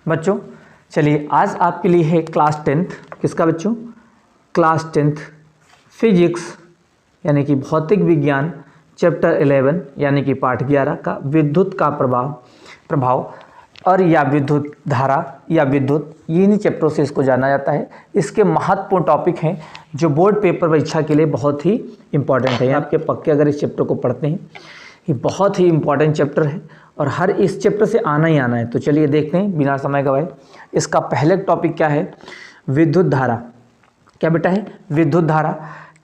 बच्चों चलिए आज आपके लिए है क्लास 10th किसका बच्चों, क्लास 10th फिजिक्स यानी कि भौतिक विज्ञान चैप्टर 11 यानी कि पाठ 11 का विद्युत का प्रभाव और या विद्युत धारा या विद्युत, इन्हीं चैप्टरों से इसको जाना जाता है। इसके महत्वपूर्ण टॉपिक हैं जो बोर्ड पेपर परीक्षा के लिए बहुत ही इंपॉर्टेंट है। आपके पक्के अगर इस चैप्टर को पढ़ते हैं, ये बहुत ही इंपॉर्टेंट चैप्टर है और हर इस चैप्टर से आना ही आना है। तो चलिए देखते हैं बिना समय गवाए। इसका पहले टॉपिक क्या है, विद्युत धारा। क्या बेटा है, विद्युत धारा।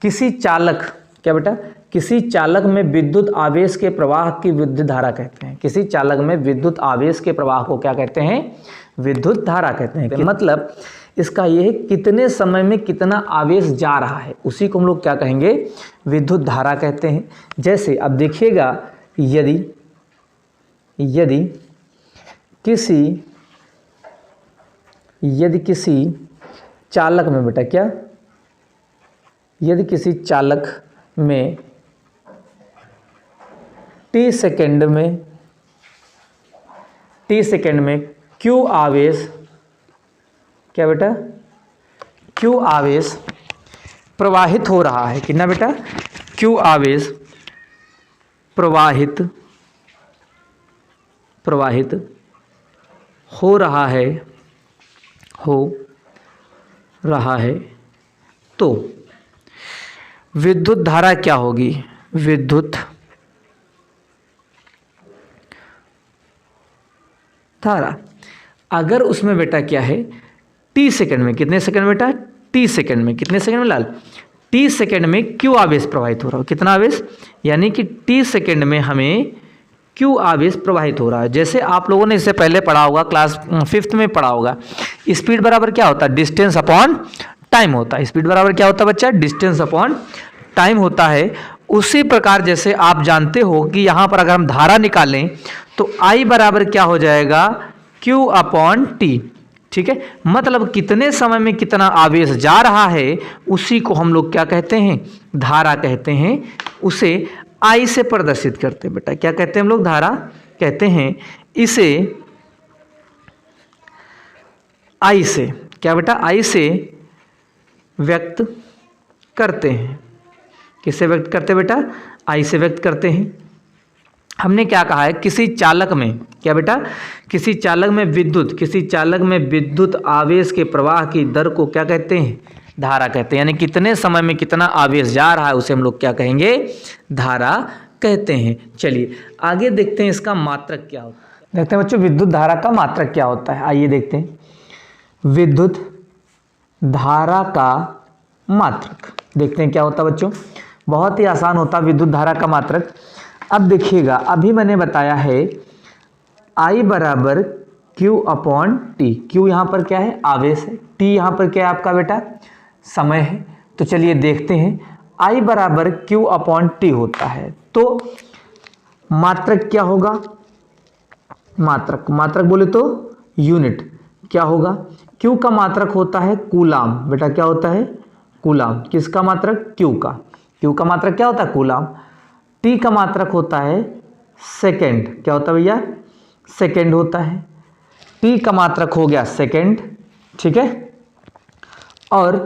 किसी चालक, क्या बेटा, किसी चालक में विद्युत आवेश के प्रवाह की विद्युत धारा कहते हैं। किसी चालक में विद्युत आवेश के प्रवाह को क्या कहते हैं, विद्युत धारा कहते हैं। मतलब इसका यह है कितने समय में कितना आवेश जा रहा है, उसी को हम लोग क्या कहेंगे, विद्युत धारा कहते हैं। जैसे अब देखिएगा, यदि किसी चालक में बेटा क्या, यदि किसी चालक में t सेकेंड में q आवेश, क्या बेटा, q आवेश प्रवाहित हो रहा है, कितना बेटा, q आवेश प्रवाहित हो रहा है तो विद्युत धारा क्या होगी, विद्युत धारा। अगर उसमें बेटा क्या है, t सेकंड में, कितने सेकंड बेटा, t सेकंड में, कितने सेकंड में लाल, t सेकंड में q आवेश प्रवाहित हो रहा हो, कितना आवेश, यानी कि t सेकंड में हमें q आवेश प्रवाहित हो रहा है। जैसे आप लोगों ने इससे पहले पढ़ा होगा, क्लास 5th में पढ़ा होगा, स्पीड बराबर क्या होता है, डिस्टेंस अपॉन टाइम होता है। स्पीड बराबर क्या होता है बच्चा, डिस्टेंस अपॉन टाइम होता है। उसी प्रकार जैसे आप जानते हो कि यहाँ पर अगर हम धारा निकालें तो I बराबर क्या हो जाएगा, Q अपॉन T। ठीक है, मतलब कितने समय में कितना आवेश जा रहा है उसी को हम लोग क्या कहते हैं, धारा कहते हैं। उसे I से प्रदर्शित करते हैं बेटा, क्या कहते हैं हम लोग, धारा कहते हैं। इसे I से, क्या बेटा, I से व्यक्त करते हैं। किससे व्यक्त करते हैं बेटा, I से व्यक्त करते हैं। हमने क्या कहा है, किसी चालक में, क्या बेटा, किसी चालक में विद्युत आवेश के प्रवाह की दर को क्या कहते हैं, धारा कहते हैं। यानी कितने समय में कितना आवेश जा रहा है उसे हम लोग क्या कहेंगे, धारा कहते हैं। चलिए आगे देखते हैं इसका मात्रक क्या होता है। देखते हैं बच्चों विद्युत धारा का मात्रक क्या होता है। आइए देखते हैं विद्युत धारा का मात्रक। देखते हैं क्या होता है बच्चों, बहुत ही आसान होता है विद्युत धारा का मात्रक। अब देखिएगा, अभी मैंने बताया है I बराबर Q अपॉन T। Q यहाँ पर क्या है, आवेश है, T यहाँ पर क्या है आपका बेटा, समय है। तो चलिए देखते हैं, I बराबर Q अपॉन T होता है तो मात्रक क्या होगा, मात्रक बोले तो यूनिट क्या होगा। Q का मात्रक होता है कूलाम, बेटा क्या होता है, कूलाम। किसका मात्रक, Q का मात्रक क्या होता है, कूलाम। T का मात्रक होता है सेकेंड, क्या होता है भैया, सेकेंड होता है। T का मात्रक हो गया सेकेंड, ठीक है, और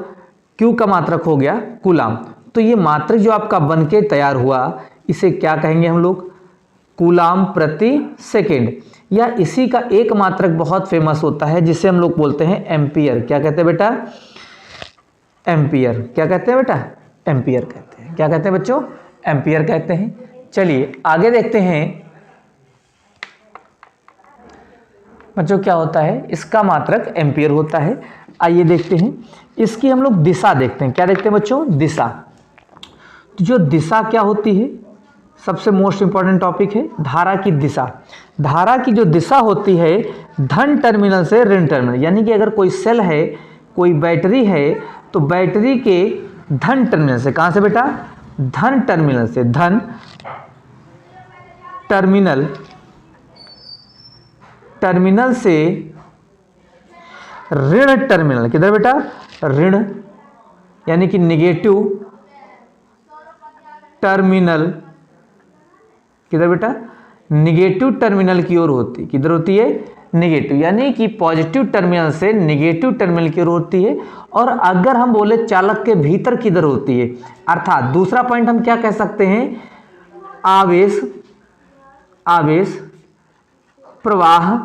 Q का मात्रक हो गया कूलाम। तो ये मात्रक जो आपका बनके तैयार हुआ इसे क्या कहेंगे हम लोग, कूलाम प्रति सेकेंड। या इसी का एक मात्रक बहुत फेमस होता है जिसे हम लोग बोलते हैं एम्पियर। क्या कहते हैं बेटा, एम्पियर। क्या कहते हैं बेटा, एम्पियर कहते हैं। क्या कहते हैं बच्चों, एम्पियर कहते हैं। चलिए आगे देखते हैं बच्चों क्या होता है, इसका मात्रक एम्पियर होता है। आइए देखते हैं इसकी हम लोग दिशा देखते हैं। क्या देखते हैं बच्चों, दिशा। तो जो दिशा क्या होती है, सबसे मोस्ट इंपॉर्टेंट टॉपिक है धारा की दिशा। धारा की जो दिशा होती है धन टर्मिनल से ऋण टर्मिनल, यानी कि अगर कोई सेल है, कोई बैटरी है, तो बैटरी के धन टर्मिनल से, कहां से बेटा, धन टर्मिनल से, धन टर्मिनल से ऋण टर्मिनल, किधर बेटा, ऋण, यानी कि निगेटिव टर्मिनल, किधर बेटा, निगेटिव टर्मिनल की ओर होती, किधर होती है, निगेटिव, यानी कि पॉजिटिव टर्मिनल से निगेटिव टर्मिनल की ओर होती है। और अगर हम बोले चालक के भीतर किधर होती है, अर्थात दूसरा पॉइंट हम क्या कह सकते हैं, आवेश प्रवाह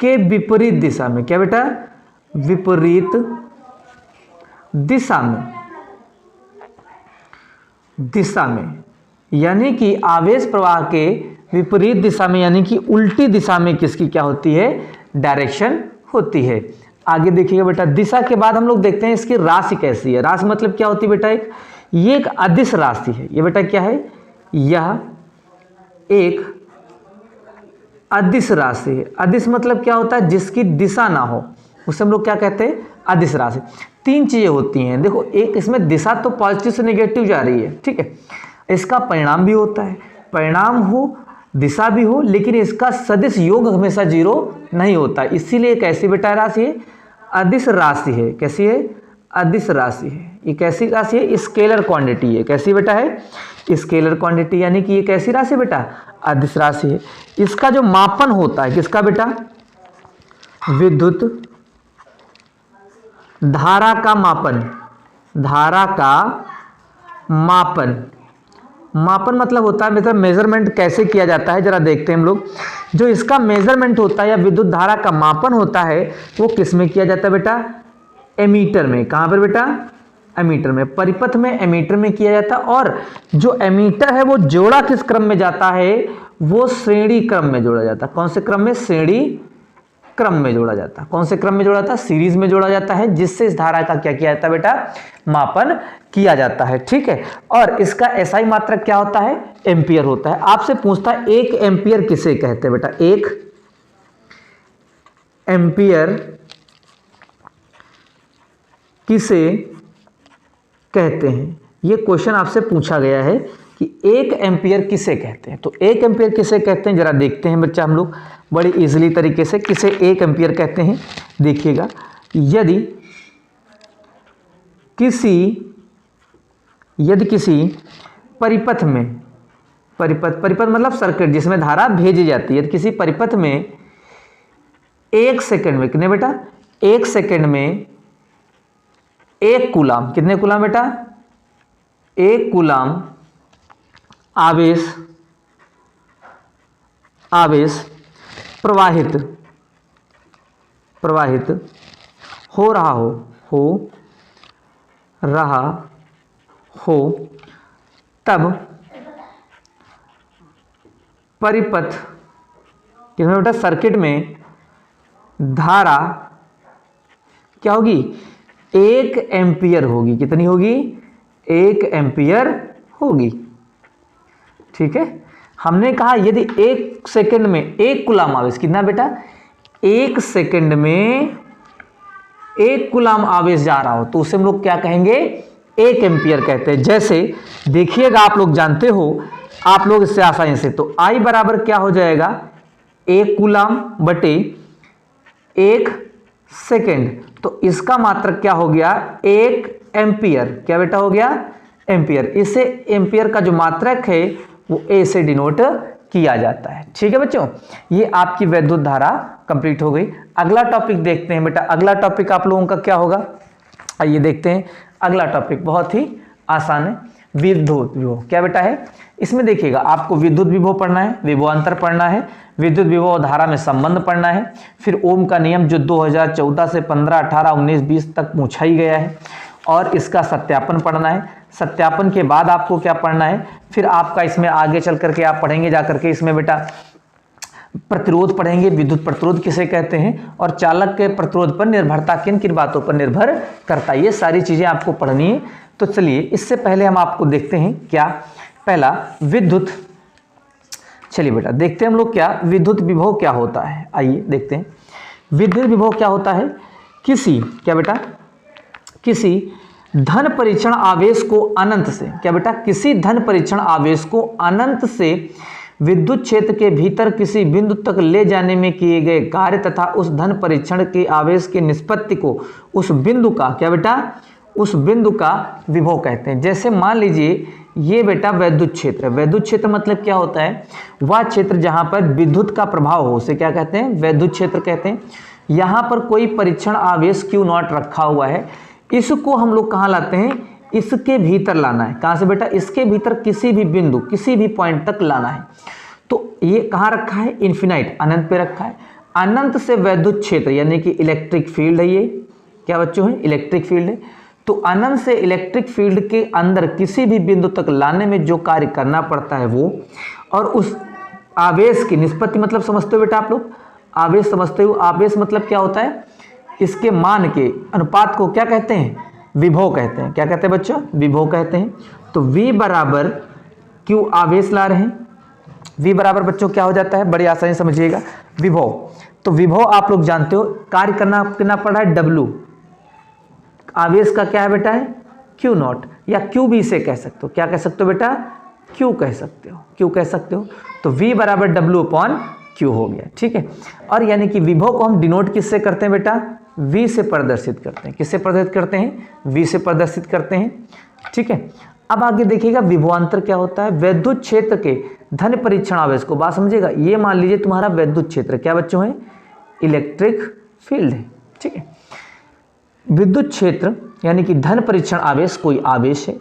के विपरीत दिशा में। क्या बेटा, विपरीत दिशा में, यानी कि आवेश प्रवाह के विपरीत दिशा में, यानी कि उल्टी दिशा में किसकी क्या होती है, डायरेक्शन होती है। आगे देखिएगा बेटा, दिशा के बाद हम लोग देखते हैं इसकी राशि कैसी है। राशि मतलब क्या होती है बेटा, ये एक अदिश राशि है। ये बेटा क्या है, यह एक अदिश राशि है। अदिश मतलब क्या होता है, जिसकी दिशा ना हो, उसे हम लोग क्या कहते हैं, अदिश राशि। तीन चीजें होती हैं, देखो, एक इसमें दिशा तो पॉजिटिव से नेगेटिव जा रही है, ठीक है, इसका परिणाम भी होता है, परिणाम हो, दिशा भी हो, लेकिन इसका सदिश योग हमेशा जीरो नहीं होता, इसीलिए कैसी बेटा राशि है, अदिश राशि है। कैसी है, अदिश राशि है। ये कैसी राशि है, स्केलर क्वांटिटी है। कैसी बेटा है, स्केलर क्वांटिटी, यानी कि ये कैसी राशि बेटा, अदिश राशि है। इसका जो मापन होता है, किसका बेटा, विद्युत धारा का मापन, धारा का मापन मतलब होता है, मतलब मेजरमेंट कैसे किया जाता है, जरा देखते हैं हम लोग। जो इसका मेजरमेंट होता है या विद्युत धारा का मापन होता है, वो किस में किया जाता है बेटा, एमीटर में। कहां पर बेटा, एमीटर में, परिपथ में, एमीटर में किया जाता है। और जो एमीटर है वो जोड़ा किस क्रम में जाता है, वो श्रेणी क्रम में जोड़ा जाता है। कौन से क्रम में, श्रेणी क्रम में जोड़ा जाता है। कौन से क्रम में जोड़ा जाता है, सीरीज में जोड़ा जाता है, जिससे इस धारा का क्या किया जाता है बेटा, मापन किया जाता है, ठीक है। और इसका एसआई मात्रक क्या होता है, एम्पियर होता है। आपसे पूछता है 1 एम्पियर किसे कहते हैं बेटा, 1 एम्पियर किसे कहते हैं, ये क्वेश्चन आपसे पूछा गया है कि 1 एम्पियर किसे कहते हैं। तो 1 एम्पियर किसे कहते हैं, जरा देखते हैं बच्चा हम लोग बड़ी इजीली तरीके से किसे 1 एम्पियर कहते हैं। देखिएगा, यदि किसी परिपथ में, परिपथ मतलब सर्किट जिसमें धारा भेजी जाती है, किसी परिपथ में 1 सेकंड में, कितने बेटा, 1 सेकंड में 1 कूलाम, कितने कूलाम बेटा, 1 कूलाम आवेश प्रवाहित हो रहा हो, तब परिपथ किसमें बेटा, सर्किट में धारा क्या होगी, 1 एम्पियर होगी। कितनी होगी, 1 एम्पियर होगी, ठीक है। हमने कहा यदि 1 सेकंड में 1 कूलाम आवेश, कितना बेटा, 1 सेकंड में 1 कूलाम आवेश जा रहा हो, तो उसे हम लोग क्या कहेंगे, 1 एम्पियर कहते हैं। जैसे देखिएगा, आप लोग जानते हो, आप लोग इससे आसानी से, तो I बराबर क्या हो जाएगा, 1 कूलाम बटे 1 सेकंड, तो इसका मात्रक क्या हो गया, 1 एम्पियर। क्या बेटा हो गया, एम्पियर। इसे एम्पियर का जो मात्रक है वो A से डिनोट किया जाता है, ठीक है बच्चों। ये आपकी विद्युत धारा कंप्लीट हो गई। अगला टॉपिक देखते हैं बेटा, अगला टॉपिक आप लोगों का क्या होगा, आइए देखते हैं। अगला टॉपिक बहुत ही आसान है, विद्युत विभव। क्या बेटा है, इसमें देखिएगा, आपको विद्युत विभव पढ़ना है, विभवांतर पढ़ना है, विद्युत विभव और धारा में संबंध पढ़ना है, फिर ओम का नियम जो 2014 से 15, 18, 19, 20 तक पूछा ही गया है, और इसका सत्यापन पढ़ना है। सत्यापन के बाद आपको क्या पढ़ना है, फिर आपका इसमें आगे चल करके आप पढ़ेंगे जा करके इसमें बेटा प्रतिरोध पढ़ेंगे, विद्युत प्रतिरोध किसे कहते हैं, और चालक के प्रतिरोध पर निर्भरता किन किन बातों पर निर्भर करता है, ये सारी चीजें आपको पढ़नी है। तो चलिए, इससे पहले हम आपको देखते हैं क्या, पहला विद्युत, चलिए बेटा देखते हैं हम लोग क्या विद्युत विभव क्या होता है। आइए देखते हैं विद्युत विभव क्या होता है। क्या बेटा, किसी धन परीक्षण आवेश को अनंत से, क्या बेटा, किसी धन परीक्षण आवेश को अनंत से विद्युत क्षेत्र के भीतर किसी बिंदु तक ले जाने में किए गए कार्य तथा उस धन परीक्षण के आवेश की निष्पत्ति को उस बिंदु का, क्या बेटा, उस बिंदु का विभव कहते हैं। जैसे मान लीजिए ये बेटा वैद्युत क्षेत्र है। वैद्युत क्षेत्र मतलब क्या होता है, वह क्षेत्र जहां पर विद्युत का प्रभाव हो उसे क्या कहते हैं, वैद्युत क्षेत्र कहते हैं। यहां पर कोई परीक्षण आवेश Q0 रखा हुआ है, इसको हम लोग कहां लाते हैं, इसके भीतर लाना है। कहां से बेटा, इसके भीतर किसी भी बिंदु किसी भी पॉइंट तक लाना है। तो ये कहां रखा है, इन्फिनाइट, अनंत पे रखा है। अनंत से वैद्युत क्षेत्र यानी कि इलेक्ट्रिक फील्ड है, ये क्या बच्चों है, इलेक्ट्रिक फील्ड है। तो अनंत से इलेक्ट्रिक फील्ड के अंदर किसी भी बिंदु तक लाने में जो कार्य करना पड़ता है वो, और उस आवेश की निष्पत्ति मतलब समझते हो बेटा आप लोग, आवेश समझते हो, आवेश मतलब क्या होता है, इसके मान के अनुपात को क्या कहते हैं, विभव कहते हैं। क्या कहते हैं बच्चों, विभव कहते हैं। तो V बराबर Q आवेश ला रहे हैं, V बराबर बच्चों क्या हो जाता है, बड़ी आसानी समझिएगा, विभव। तो विभव आप लोग जानते हो, कार्य करना पड़ रहा है W, आवेश का क्या है बेटा है Q0, या Q भी इसे कह सकते हो, क्या कह सकते हो बेटा, Q कह सकते हो, Q कह सकते हो। तो V बराबर W/Q हो गया, ठीक है। और यानी कि विभव को हम डिनोट किससे करते हैं बेटा, V से प्रदर्शित करते हैं। किससे प्रदर्शित करते हैं, V से प्रदर्शित करते हैं, ठीक है। अब आगे देखिएगा विभवांतर क्या होता है, विद्युत क्षेत्र के धन परीक्षण आवेश को, बात समझिएगा। ये मान लीजिए तुम्हारा विद्युत क्षेत्र क्या बच्चों है, इलेक्ट्रिक फील्ड है, ठीक है। विद्युत क्षेत्र यानी कि धन परीक्षण आवेश कोई आवेश है,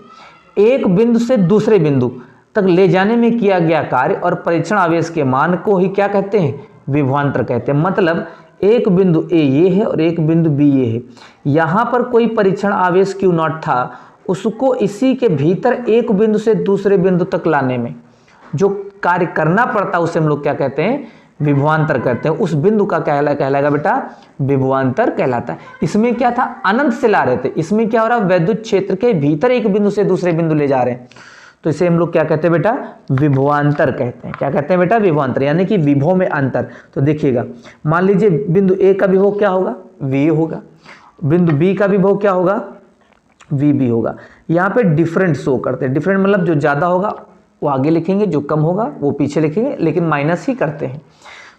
एक बिंदु से दूसरे बिंदु तक ले जाने में किया गया कार्य और परीक्षण आवेश के मान को ही क्या कहते हैं, विभवांतर कहते हैं। मतलब एक बिंदु A ये है और एक बिंदु B ये है, यहाँ पर कोई परीक्षण आवेश Q0 था, उसको इसी के भीतर एक बिंदु से दूसरे बिंदु तक लाने में जो कार्य करना पड़ता है उसे हम लोग क्या कहते हैं, विभवांतर कहते हैं। उस बिंदु का कहलाएगा बेटा, विभवांतर कहलाता है। इसमें क्या था, अनंत से ला रहे थे, इसमें क्या हो रहा है, वैद्युत क्षेत्र के भीतर एक बिंदु से दूसरे बिंदु ले जा रहे हैं, तो इसे हम लोग क्या कहते हैं बेटा, विभवांतर कहते हैं। क्या कहते हैं बेटा, विभवांतर, यानी कि विभव में अंतर। तो देखिएगा, मान लीजिए बिंदु A का विभव क्या होगा, V होगा, बिंदु B का विभव क्या होगा, VB होगा। यहाँ पे डिफरेंट शो करते हैं, डिफरेंट मतलब जो ज़्यादा होगा वो आगे लिखेंगे, जो कम होगा वो पीछे लिखेंगे, लेकिन माइनस ही करते हैं।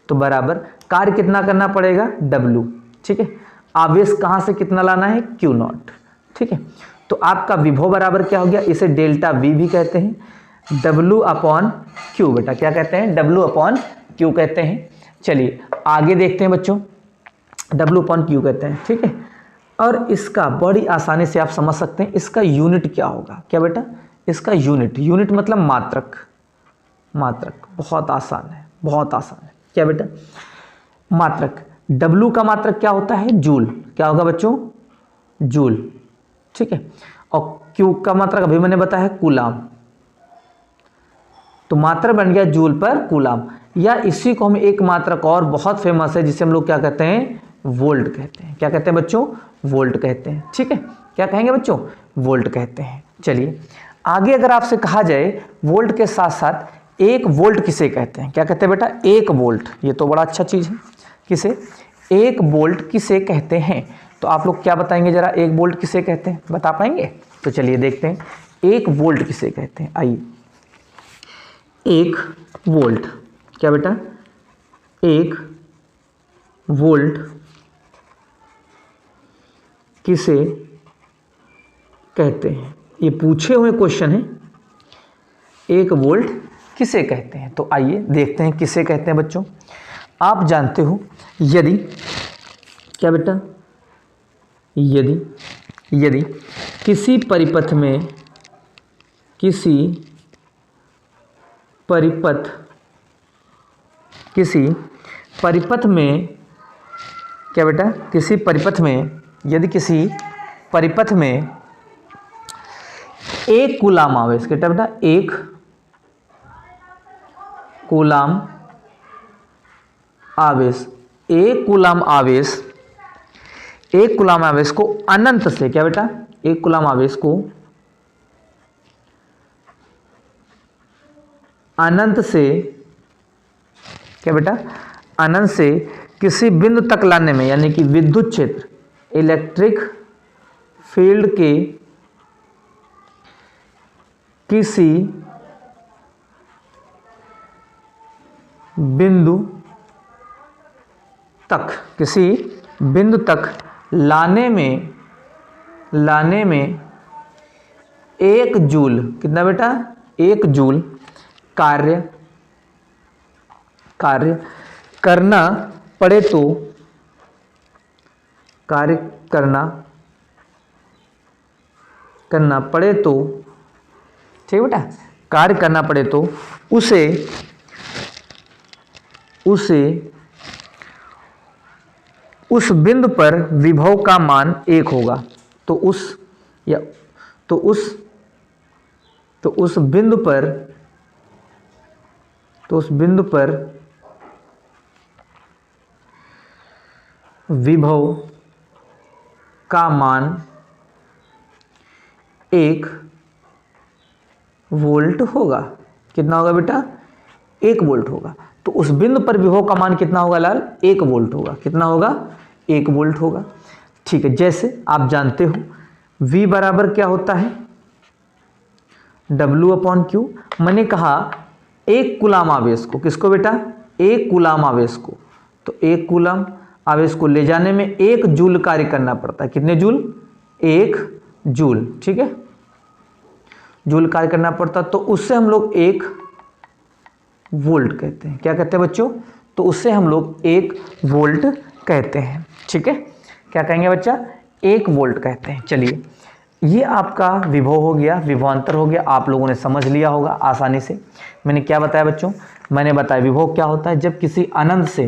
तो बराबर कार्य कितना करना पड़ेगा, W, ठीक है। आवेश कहाँ से कितना लाना है, Q0, ठीक है। तो आपका विभव बराबर क्या हो गया, इसे डेल्टा V भी कहते हैं, W/Q बेटा क्या कहते हैं, W/Q कहते हैं। चलिए आगे देखते हैं बच्चों, W/Q कहते हैं, ठीक है। और इसका बड़ी आसानी से आप समझ सकते हैं, इसका यूनिट क्या होगा, क्या बेटा, इसका यूनिट मतलब मात्रक, मात्रक बहुत आसान है, बहुत आसान है, क्या बेटा, मात्रक। W का मात्रक क्या होता है, जूल, क्या होगा बच्चों, जूल, ठीक है। और Q का मात्रक अभी मैंने बताया कूलाम, तो मात्रक बन गया जूल पर कूलाम। या इसी को हम एक मात्रक और बहुत फेमस है जिसे हम लोग क्या कहते हैं, वोल्ट कहते हैं। क्या कहते हैं बच्चों, वोल्ट कहते हैं, ठीक है। क्या कहेंगे बच्चों, वोल्ट कहते हैं। चलिए आगे अगर आपसे कहा जाए वोल्ट के साथ साथ एक वोल्ट किसे कहते हैं, क्या कहते हैं बेटा, एक वोल्ट, ये तो बड़ा अच्छा चीज़ है। किसे, एक वोल्ट किसे कहते हैं, तो आप लोग क्या बताएंगे जरा, एक वोल्ट किसे कहते हैं, बता पाएंगे। तो चलिए देखते हैं, एक वोल्ट किसे कहते हैं। आइए, एक वोल्ट, क्या बेटा, एक वोल्ट किसे कहते हैं, ये पूछे हुए क्वेश्चन है, एक वोल्ट किसे कहते हैं। तो आइए देखते हैं किसे कहते हैं बच्चों। आप जानते हो, यदि, क्या बेटा, यदि किसी परिपथ में, किसी परिपथ में, क्या बेटा, किसी परिपथ में, यदि किसी परिपथ में एक कूलाम आवेश, क्या बेटा, एक कूलाम आवेश, एक कूलाम आवेश, एक कूलाम आवेश को अनंत से, क्या बेटा, एक कूलाम आवेश को अनंत से, क्या बेटा, अनंत से किसी बिंदु तक लाने में, यानी कि विद्युत क्षेत्र, इलेक्ट्रिक फील्ड के किसी बिंदु तक, किसी बिंदु तक लाने लाने में 1 जूल, कितना बेटा, 1 जूल कार्य करना पड़े तो, कार्य करना पड़े तो, ठीक बेटा, कार्य करना पड़े तो उसे उस बिंदु पर विभव का मान 1 होगा। तो उस बिंदु पर विभव का मान 1 वोल्ट होगा। कितना होगा बेटा, 1 वोल्ट होगा। तो उस बिंदु पर विभव का मान कितना होगा लाल, 1 वोल्ट होगा। कितना होगा, 1 वोल्ट होगा। ठीक है, जैसे आप जानते हो V बराबर क्या होता है, W/Q। मैंने कहा 1 कूलाम आवेश को, किसको बेटा, 1 कूलाम आवेश को, तो 1 कूलाम आवेश को ले जाने में 1 जूल कार्य करना पड़ता है। कितने जूल, 1 जूल, ठीक है, जूल कार्य करना पड़ता, तो उससे हम लोग 1 वोल्ट कहते हैं। क्या कहते हैं बच्चों, तो उससे हम लोग 1 वोल्ट कहते हैं। ठीक है, क्या कहेंगे बच्चा, 1 वोल्ट कहते हैं। चलिए, ये आपका विभव हो गया, विभवांतर हो गया, आप लोगों ने समझ लिया होगा आसानी से। मैंने क्या बताया बच्चों, मैंने बताया विभव क्या होता है, जब किसी अनंत से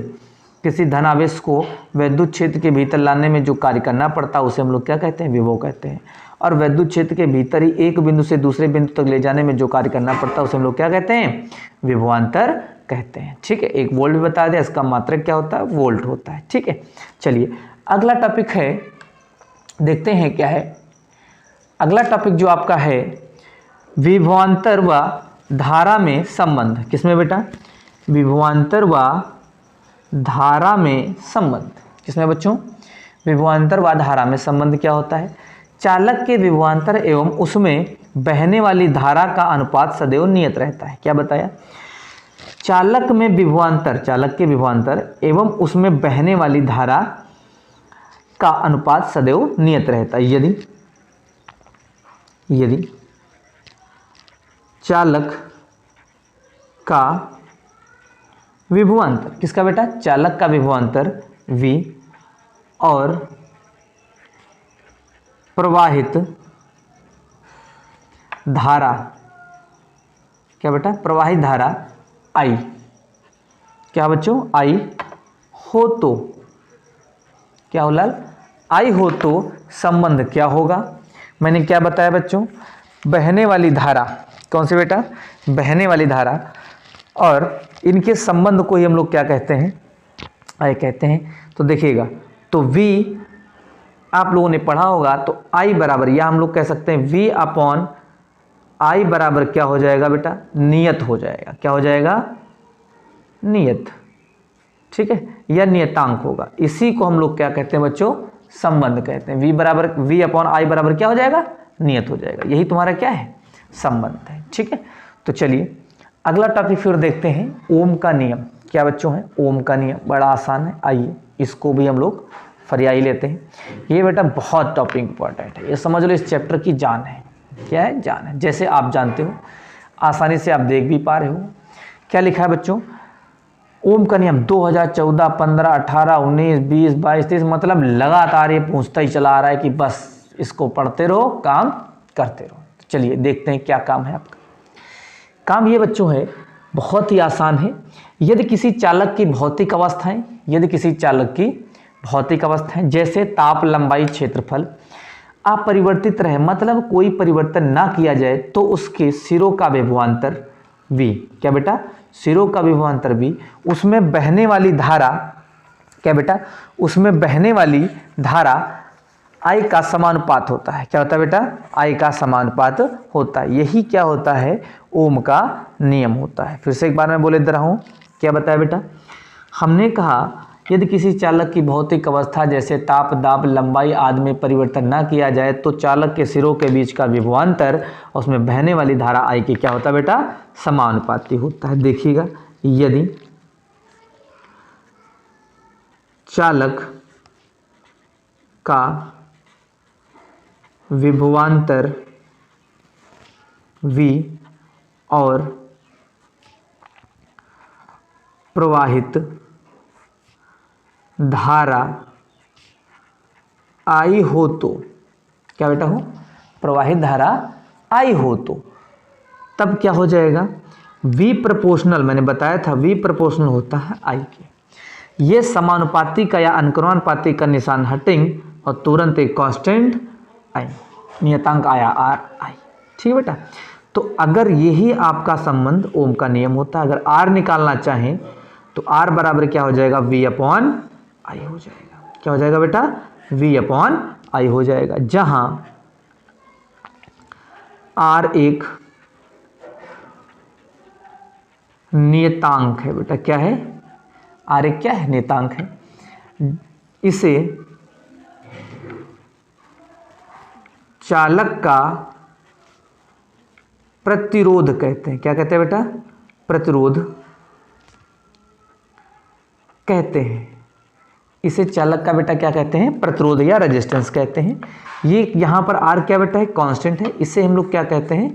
किसी धनावेश को वैद्युत क्षेत्र के भीतर लाने में जो कार्य करना पड़ता है उसे हम लोग क्या कहते हैं, विभव कहते हैं। और वैद्युत क्षेत्र के भीतर ही एक बिंदु से दूसरे बिंदु तक ले जाने में जो कार्य करना पड़ता है उसे हम लोग क्या कहते हैं, विभवांतर कहते हैं। ठीक है, 1 वोल्ट भी बता दिया, इसका मात्रक क्या होता है, वोल्ट होता है। ठीक है, चलिए अगला टॉपिक है, देखते हैं क्या है। अगला टॉपिक जो आपका है विभवांतर व धारा में संबंध। किसमें बेटा, विभवांतर व धारा में संबंध। किसमें बच्चों, विभवांतर व धारा में संबंध क्या होता है, चालक के विभवांतर एवं उसमें बहने वाली धारा का अनुपात सदैव नियत रहता है। क्या बताया, चालक में विभवांतर, चालक के विभवांतर एवं उसमें बहने वाली धारा का अनुपात सदैव नियत रहता है। यदि चालक का विभवांतर, किसका बेटा, चालक का विभवांतर V और प्रवाहित धारा, क्या बेटा, प्रवाहित धारा I, क्या बच्चों, I हो तो, क्या हो लाल, I हो तो संबंध क्या होगा। मैंने क्या बताया बच्चों, बहने वाली धारा, कौन सी बेटा, बहने वाली धारा, और इनके संबंध को ही हम लोग क्या कहते हैं, I कहते हैं। तो देखिएगा, तो V आप लोगों ने पढ़ा होगा, तो I बराबर, या हम लोग कह सकते हैं V/I बराबर क्या हो जाएगा बेटा, नियत हो जाएगा। क्या हो जाएगा, नियत। ठीक है, यह नियतांक होगा, इसी को हम लोग क्या कहते हैं बच्चों, संबंध कहते हैं। V/I बराबर क्या हो जाएगा, नियत हो जाएगा। यही तुम्हारा क्या है, संबंध है। ठीक है, तो चलिए अगला टॉपिक फिर देखते हैं, ओम का नियम। क्या बच्चों है, ओम का नियम बड़ा आसान है, आइए इसको भी हम लोग फरियाई लेते हैं। ये बेटा बहुत टॉपिक इंपॉर्टेंट है, ये समझ लो इस चैप्टर की जान है। क्या है, जान है। जैसे आप जानते हो, आसानी से आप देख भी पा रहे हो, क्या लिखा है बच्चों, ओम का नियम 2014, 15, 18, 19, 20, 22, 23, मतलब लगातार ये पूछता ही चला आ रहा है कि बस इसको पढ़ते रहो, काम करते रहो। तो चलिए देखते हैं क्या काम है आपका। काम ये बच्चों है, बहुत ही आसान है। यदि किसी चालक की भौतिक अवस्थाएं, जैसे ताप, लंबाई, क्षेत्रफल अपरिवर्तित रहे, मतलब कोई परिवर्तन ना किया जाए, तो उसके सिरों का विभवांतर V, क्या बेटा, सिरों का विभवांतर V, उसमें बहने वाली धारा, क्या बेटा, उसमें बहने वाली धारा I का समानुपात होता है। क्या होता है बेटा, I का समानुपात होता है। यही क्या होता है, ओम का नियम होता है। फिर से एक बार मैं बोले दे रहा हूँ, क्या बताया बेटा, हमने कहा यदि किसी चालक की भौतिक अवस्था जैसे ताप, दाब, लंबाई आदि में परिवर्तन ना किया जाए, तो चालक के सिरों के बीच का विभवांतर और उसमें बहने वाली धारा I के क्या होता है बेटा, समानुपाती होता है। देखिएगा, यदि चालक का विभवांतर V और प्रवाहित धारा I हो तो, क्या बेटा हो, प्रवाहित धारा I हो तो तब क्या हो जाएगा, V प्रोपोर्शनल, मैंने बताया था V प्रोपोर्शनल होता है I के। ये समानुपाती का या अनुक्रमानुपाती का निशान हटेंगे और तुरंत एक कांस्टेंट I, नियतांक आया R I। ठीक है बेटा, तो अगर यही आपका संबंध ओम का नियम होता है, अगर R निकालना चाहें तो R बराबर क्या हो जाएगा, V अपॉन I हो जाएगा। क्या हो जाएगा बेटा, V अपॉन I हो जाएगा, जहां R एक नियतांक है बेटा। क्या है, R एक क्या है, नियतांक है। इसे चालक का प्रतिरोध कहते हैं। क्या कहते हैं बेटा, प्रतिरोध कहते हैं। इसे चालक का बेटा क्या कहते हैं, प्रतिरोध या रेजिस्टेंस कहते हैं। ये यहाँ पर R क्या बेटा है, कांस्टेंट है, इसे हम लोग क्या कहते हैं,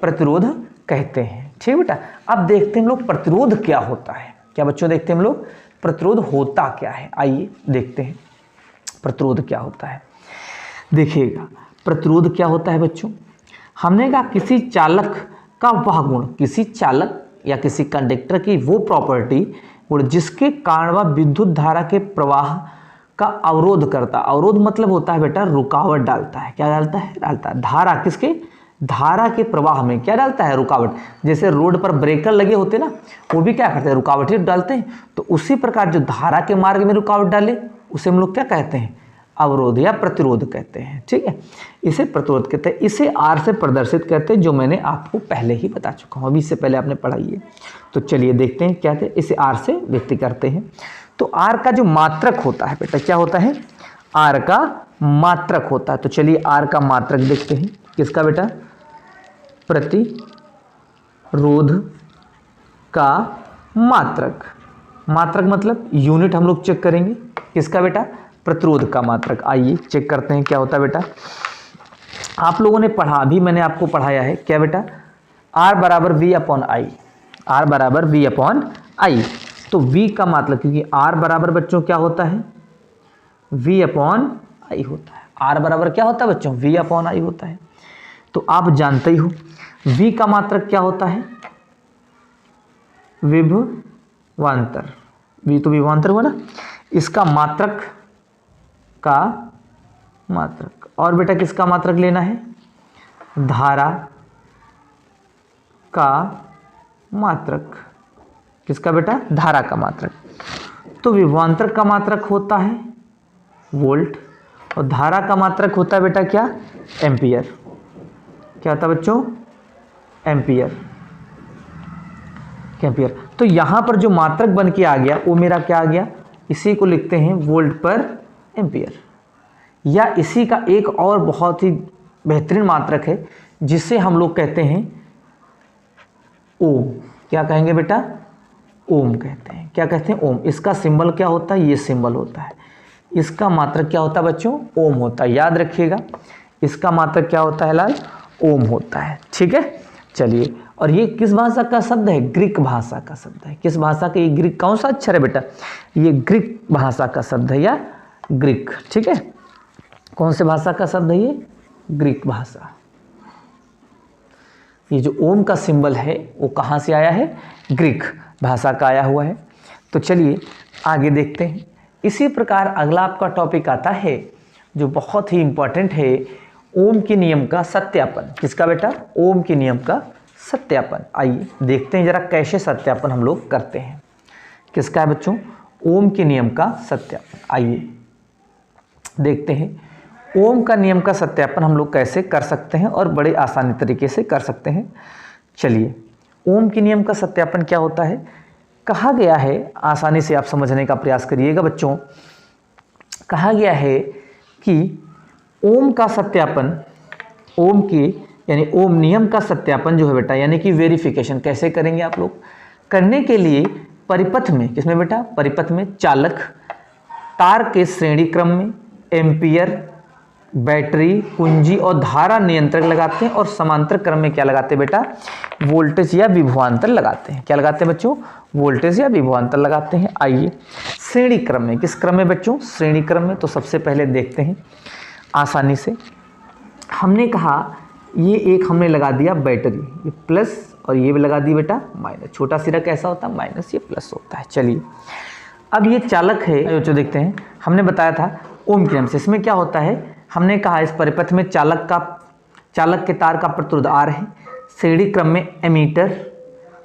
प्रतिरोध कहते हैं। ठीक है बेटा, अब देखते हैं हम लोग प्रतिरोध क्या होता है। क्या बच्चों, देखते हैं हम लोग प्रतिरोध होता क्या है। आइए देखते हैं प्रतिरोध क्या होता है। देखिएगा प्रतिरोध क्या होता है बच्चों, हमने कहा किसी चालक का वह गुण, किसी चालक या किसी कंडक्टर की वो प्रॉपर्टी गुण जिसके कारण वह विद्युत धारा के प्रवाह का अवरोध करता। अवरोध मतलब होता है बेटा रुकावट डालता है। क्या डालता है, डालता है धारा, किसके, धारा के प्रवाह में क्या डालता है, रुकावट। जैसे रोड पर ब्रेकर लगे होते ना, वो भी क्या करते हैं, रुकावट ही डालते हैं। तो उसी प्रकार जो धारा के मार्ग में रुकावट डाले उसे हम लोग क्या कहते हैं, अवरोध या प्रतिरोध कहते हैं। ठीक है, इसे प्रतिरोध कहते हैं। इसे R से प्रदर्शित करते हैं, जो मैंने आपको पहले ही बता चुका हूँ, अभी इससे पहले आपने पढ़ाई है। तो चलिए देखते हैं क्या थे, इसे R से व्यक्त करते हैं। तो R का जो मात्रक होता है बेटा, क्या होता है, R का मात्रक होता है। तो चलिए R का मात्रक देखते हैं, किसका बेटा, प्रतिरोध का मात्रक। मात्रक मतलब यूनिट हम लोग चेक करेंगे, किसका बेटा, प्रतिरोध का मात्रक। आइए चेक करते हैं क्या होता है बेटा। आप लोगों ने पढ़ा, अभी मैंने आपको पढ़ाया है, क्या बेटा, R बराबर V अपॉन आई, R बराबर V अपॉन आई। तो V का मात्रक, क्योंकि R बराबर बच्चों क्या होता है, V अपॉन आई होता है। R बराबर क्या होता है बच्चों, V अपॉन आई होता है। तो आप जानते ही हो V का मात्रक क्या होता है, विभवांतर। V तो विभवांतर हुआ ना, इसका मात्रक का मात्रक। और बेटा किसका मात्रक लेना है, धारा का मात्रक। किसका बेटा, धारा का मात्रक। तो विभवांतर का मात्रक होता है वोल्ट और धारा का मात्रक होता है बेटा क्या, एम्पियर। क्या होता है बच्चों, एम्पियर। एम्पियर। तो यहां पर जो मात्रक बन के आ गया वो मेरा क्या आ गया, इसी को लिखते हैं वोल्ट पर एम्पियर। या इसी का एक और बहुत ही बेहतरीन मात्रक है जिसे हम लोग कहते हैं ओम। क्या कहेंगे बेटा, ओम कहते हैं। क्या कहते हैं, ओम। इसका सिंबल क्या होता है, ये सिंबल होता है। इसका मात्रक क्या होता है बच्चों, ओम होता है। याद रखिएगा, इसका मात्रक क्या होता है लाल, ओम होता है। ठीक है, चलिए। और ये किस भाषा का शब्द है, ग्रीक भाषा का शब्द है। किस भाषा का, ये ग्रीक कौन सा अक्षर है बेटा, ये ग्रीक भाषा का शब्द है या ग्रीक। ठीक है, कौन से भाषा का शब्द है ये, ग्रीक भाषा। ये जो ओम का सिंबल है वो कहाँ से आया है, ग्रीक भाषा का आया हुआ है। तो चलिए आगे देखते हैं। इसी प्रकार अगला आपका टॉपिक आता है जो बहुत ही इंपॉर्टेंट है, ओम के नियम का सत्यापन। किसका बेटा, ओम के नियम का सत्यापन। आइए देखते हैं जरा कैसे सत्यापन हम लोग करते हैं। किसका है बच्चों, ओम के नियम का सत्यापन। आइए देखते हैं ओम का नियम का सत्यापन हम लोग कैसे कर सकते हैं और बड़े आसानी तरीके से कर सकते हैं। चलिए, ओम के नियम का सत्यापन क्या होता है, कहा गया है, आसानी से आप समझने का प्रयास करिएगा बच्चों। कहा गया है कि ओम का सत्यापन, ओम के यानी ओम नियम का सत्यापन जो है बेटा, यानी कि वेरिफिकेशन कैसे करेंगे आप लोग, करने के लिए परिपथ में, किसमें बेटा, परिपथ में चालक तार के श्रेणी क्रम में एम्पियर बैटरी, कुंजी और धारा नियंत्रक लगाते हैं, और समांतर क्रम में क्या लगाते हैं बेटा, वोल्टेज या विभवांतर लगाते हैं। क्या लगाते हैं बच्चों, वोल्टेज या विभवांतर लगाते हैं। आइए श्रेणी क्रम में, किस क्रम में बच्चों, श्रेणी क्रम में। तो सबसे पहले देखते हैं आसानी से, हमने कहा ये एक हमने लगा दिया बैटरी, ये प्लस और ये भी लगा दी बेटा माइनस, छोटा सिरा कैसा होता है माइनस, ये प्लस होता है। चलिए अब ये चालक है जो देखते हैं, हमने बताया था ओम के नियम से। इसमें क्या होता है, हमने कहा इस परिपथ में चालक के तार का प्रतिरोध R है, श्रेणी क्रम में एमीटर,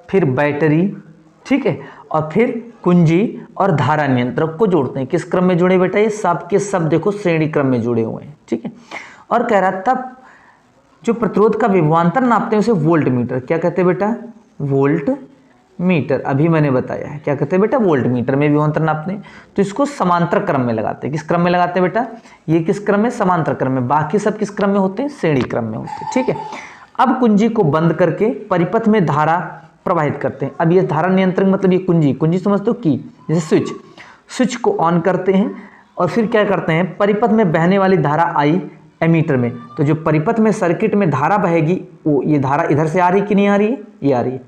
फिर बैटरी, ठीक है, और फिर कुंजी और धारा नियंत्रक को जोड़ते हैं। किस क्रम में जुड़े बेटा, ये सब के सब देखो श्रेणी क्रम में जुड़े हुए हैं, ठीक है। और कह रहा तब जो प्रतिरोध का विभवांतर नापते हैं उसे वोल्ट मीटर, क्या कहते हैं बेटा, वोल्ट मीटर। अभी मैंने बताया है क्या कहते हैं बेटा, वोल्ट मीटर में विभवांतर नापते हैं। तो इसको समांतर क्रम में लगाते हैं। किस क्रम में लगाते हैं बेटा, ये किस क्रम में, समांतर क्रम में। बाकी सब किस क्रम में होते हैं, श्रेणी क्रम में होते हैं, ठीक है। अब कुंजी को बंद करके परिपथ में धारा प्रवाहित करते हैं। अब ये धारा नियंत्रक मतलब ये कुंजी समझते हो की, जैसे स्विच को ऑन करते हैं और फिर क्या करते हैं, परिपथ में बहने वाली धारा आई एमीटर में। तो जो परिपथ में सर्किट में धारा बहेगी वो, ये धारा इधर से आ रही कि नहीं आ रही है, ये आ रही है।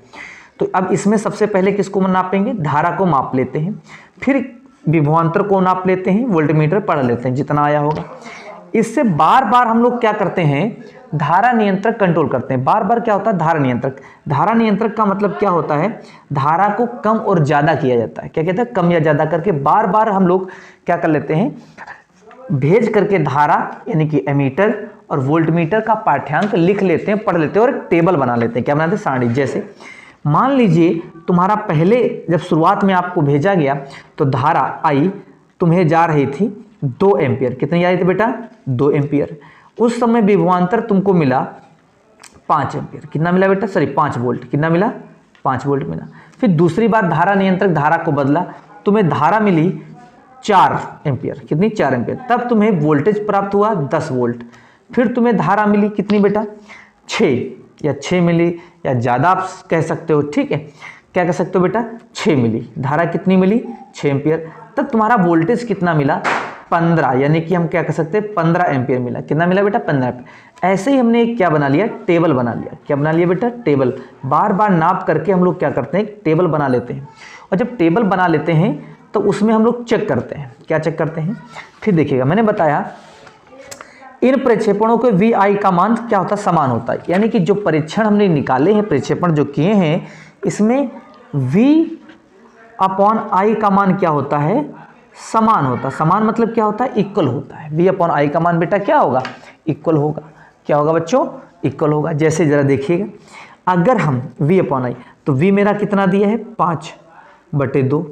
तो अब इसमें सबसे पहले किसको नापेंगे, धारा को माप लेते हैं, फिर विभवांतर को नाप लेते हैं, वोल्टमीटर पढ़ लेते हैं जितना आया होगा। इससे बार बार हम लोग क्या करते हैं, धारा नियंत्रक कंट्रोल करते हैं। बार बार क्या होता है, धारा नियंत्रक का मतलब क्या होता है, धारा को कम और ज़्यादा किया जाता है। क्या कहते हैं, कम या ज़्यादा करके बार बार हम लोग क्या कर लेते हैं, भेज करके धारा यानी कि एमीटर और वोल्टमीटर का पाठ्यांक लिख लेते हैं, पढ़ लेते हैं और एक टेबल बना लेते हैं। क्या बनाते हैं, सारणी। जैसे मान लीजिए तुम्हारा पहले जब शुरुआत में आपको भेजा गया तो धारा आई तुम्हें जा रही थी 2 एम्पियर। कितनी जा रही थी बेटा, 2 एम्पियर। उस समय विभवांतर तुमको मिला 5 एम्पियर। कितना मिला बेटा, 5 वोल्ट। कितना मिला, 5 वोल्ट मिला। फिर दूसरी बार धारा नियंत्रक धारा को बदला, तुम्हें धारा मिली 4 एम्पियर। कितनी, 4 एम्पियर। तब तुम्हें वोल्टेज प्राप्त हुआ 10 वोल्ट। फिर तुम्हें धारा मिली कितनी बेटा, 6 या 6 मिली, या ज़्यादा आप कह सकते हो, ठीक है। क्या कह सकते हो बेटा, 6 मिली। धारा कितनी मिली, 6 एम्पियर। तब तुम्हारा वोल्टेज कितना मिला, 15, यानी कि हम क्या कह सकते हैं 15 एम्पियर मिला। कितना मिला बेटा, 15 एम्पियर। ऐसे ही हमने एक क्या बना लिया, टेबल बना लिया। क्या बना लिया बेटा, टेबल। बार बार नाप करके हम लोग क्या करते हैं, टेबल बना लेते हैं। और जब टेबल बना लेते हैं तो उसमें हम लोग चेक करते हैं। क्या चेक करते हैं, फिर देखिएगा मैंने बताया इन प्रक्षेपणों के वी आई का मान क्या होता है, समान होता है। यानी कि जो परीक्षण हमने निकाले हैं, प्रक्षेपण जो किए हैं, इसमें V अपॉन आई का मान क्या होता है, समान होता है। समान मतलब क्या होता है, इक्वल होता है। V अपॉन आई का मान बेटा क्या होगा, इक्वल होगा। क्या होगा बच्चों, इक्वल होगा। जैसे जरा देखिएगा, अगर हम V अपॉन आई, तो V मेरा कितना दिया है, 5/2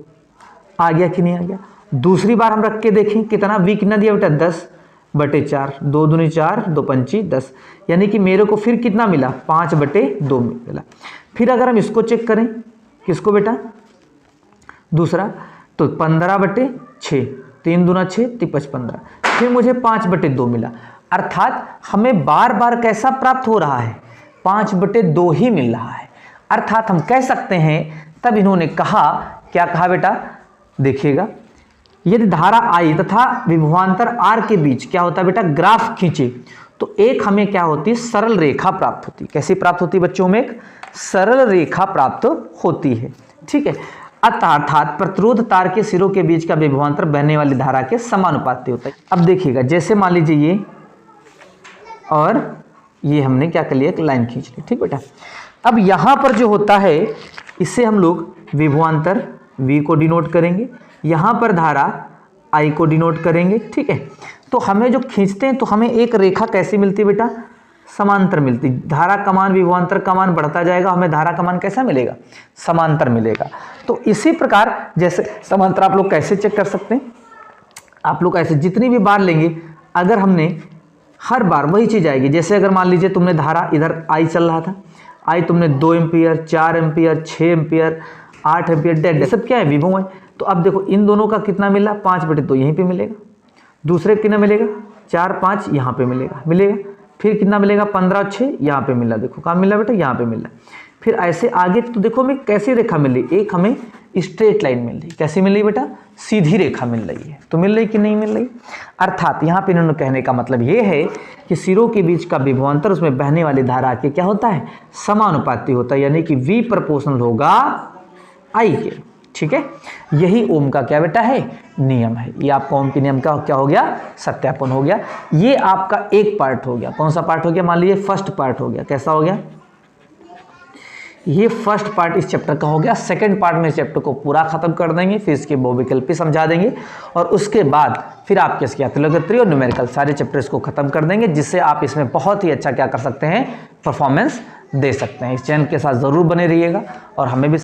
आ गया कि नहीं आ गया। दूसरी बार हम रख के देखें कितना, V कितना दिया बेटा, 10/4। 2 दूनी 4, 2 पंची 10, यानी कि मेरे को फिर कितना मिला, 5/2 मिला। फिर अगर हम इसको चेक करें, किसको बेटा, दूसरा, तो 15/6, 3 दूना 6, 3 15, फिर मुझे 5/2 मिला। अर्थात हमें बार बार कैसा प्राप्त हो रहा है, 5/2 ही मिल रहा है। अर्थात हम कह सकते हैं, तब इन्होंने कहा, क्या कहा बेटा, देखिएगा, यदि धारा I तथा विभवांतर R के बीच क्या होता है बेटा, ग्राफ खींचे, तो एक हमें क्या होती है, सरल रेखा प्राप्त होती है। कैसी प्राप्त होती है बच्चों में, एक सरल रेखा प्राप्त होती है, ठीक है। अर्थात प्रतिरोध तार के सिरों के बीच का विभवांतर बहने वाली धारा के समानुपाती होता है। अब देखिएगा, जैसे मान लीजिए ये और ये हमने क्या कर लिया, एक लाइन खींच ली, ठीक बेटा। अब यहाँ पर जो होता है, इससे हम लोग विभवांतर V को डिनोट करेंगे, यहाँ पर धारा I को डिनोट करेंगे, ठीक है। तो हमें जो खींचते हैं तो हमें एक रेखा कैसी मिलती है बेटा, समांतर मिलती। धारा का मान विभवांतर का मान बढ़ता जाएगा, हमें धारा का मान कैसा मिलेगा, समांतर मिलेगा। तो इसी प्रकार जैसे समांतर आप लोग कैसे चेक कर सकते हैं, आप लोग ऐसे जितनी भी बार लेंगे, अगर हमने हर बार वही चीज़ आएगी। जैसे अगर मान लीजिए तुमने धारा इधर I चल रहा था, I तुमने 2 ampere, 4 ampere, 6 ampere, 8 ampere, dead सब क्या है, विभव है। तो अब देखो इन दोनों का कितना मिला, 5/2 यहीं पे मिलेगा। दूसरे कितना मिलेगा, 4 5 यहाँ पे मिलेगा। फिर कितना मिलेगा, 15 6 यहाँ पे मिला। देखो कहाँ मिला बेटा, यहाँ पे मिला। फिर ऐसे आगे तो देखो हमें कैसी रेखा मिल रही, एक हमें स्ट्रेट लाइन मिल रही। कैसी मिल रही बेटा, सीधी रेखा मिल रही है। तो मिल रही कि नहीं मिल रही? अर्थात यहाँ पे इन्होंने कहने का मतलब ये है कि सिरों के बीच का विभवांतर, उसमें बहने वाली धारा के क्या होता है, समानुपाती होता है, यानी कि V प्रोपोर्शनल होगा I के। ठीक है, यही ओम का क्या बेटा है, नियम है। ये आपका ओम के नियम का क्या हो गया, सत्यापन हो गया। ये आपका एक पार्ट हो गया। कौन सा पार्ट हो गया, मान लीजिए फर्स्ट पार्ट हो गया। कैसा हो गया, ये फर्स्ट पार्ट इस चैप्टर का हो गया। सेकंड पार्ट में इस चैप्टर को पूरा खत्म कर देंगे, फिर इसके बहुविकल्पी समझा देंगे और उसके बाद फिर आपके इसके त्रिकोणमिति और न्यूमेरिकल सारे चैप्टर्स को खत्म कर देंगे, जिससे आप इसमें बहुत ही अच्छा क्या कर सकते हैं, परफॉर्मेंस दे सकते हैं। इस चैनल के साथ ज़रूर बने रहिएगा और हमें भी